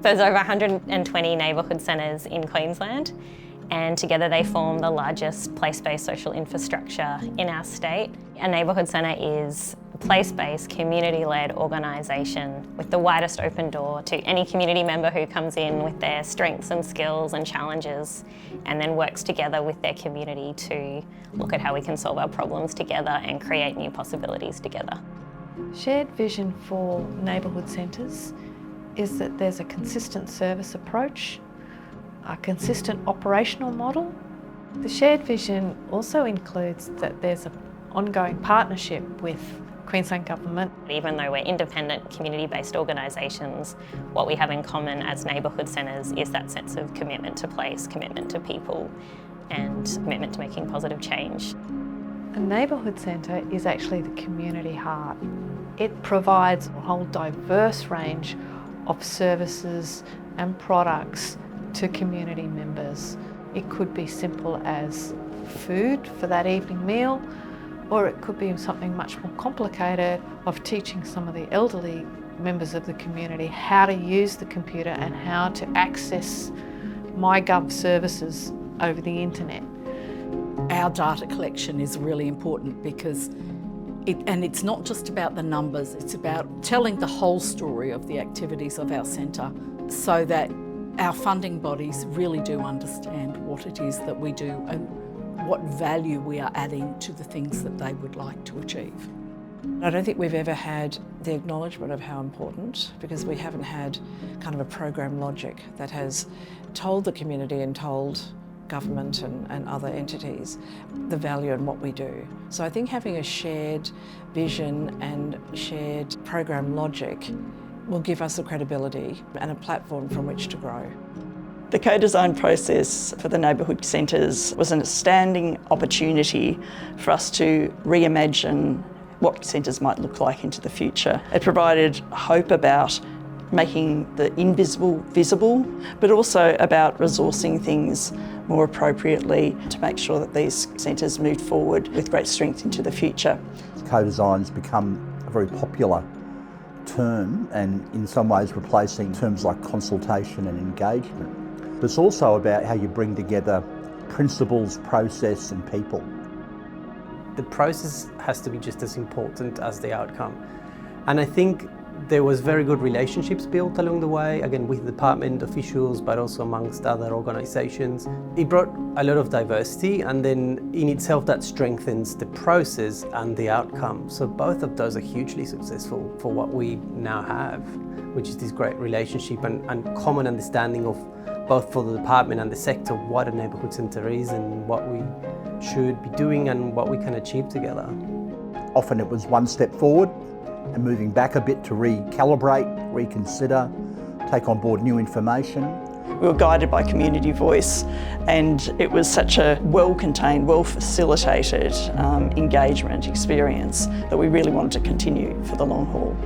There's over 120 neighbourhood centres in Queensland, and together they form the largest place-based social infrastructure in our state. A neighbourhood centre is a place-based, community-led organisation with the widest open door to any community member who comes in with their strengths and skills and challenges, and then works together with their community to look at how we can solve our problems together and create new possibilities together. Shared vision for neighbourhood centres is that there's a consistent service approach, a consistent operational model. The shared vision also includes that there's an ongoing partnership with Queensland Government. Even though we're independent, community-based organisations, what we have in common as neighbourhood centres is that sense of commitment to place, commitment to people, and commitment to making positive change. A neighbourhood centre is actually the community heart. It provides a whole diverse range of services and products to community members. It could be simple as food for that evening meal, or it could be something much more complicated of teaching some of the elderly members of the community how to use the computer and how to access MyGov services over the internet. Our data collection is really important because it's not just about the numbers, it's about telling the whole story of the activities of our centre so that our funding bodies really do understand what it is that we do and what value we are adding to the things that they would like to achieve. I don't think we've ever had the acknowledgement of how important, because we haven't had kind of a program logic that has told the community and told government and other entities the value in what we do. So I think having a shared vision and shared program logic will give us the credibility and a platform from which to grow. The co-design process for the neighbourhood centres was an outstanding opportunity for us to reimagine what centres might look like into the future. It provided hope about making the invisible visible, but also about resourcing things more appropriately to make sure that these centres moved forward with great strength into the future. Co-design's become a very popular term and in some ways replacing terms like consultation and engagement. But it's also about how you bring together principles, process and people. The process has to be just as important as the outcome. And I think there was very good relationships built along the way, again with department officials, but also amongst other organisations. It brought a lot of diversity, and then in itself that strengthens the process and the outcome. So both of those are hugely successful for what we now have, which is this great relationship and common understanding of both for the department and the sector what a neighbourhood centre is and what we should be doing and what we can achieve together. Often it was one step forward and moving back a bit to recalibrate, reconsider, take on board new information. We were guided by community voice, and it was such a well-contained, well-facilitated engagement experience that we really wanted to continue for the long haul.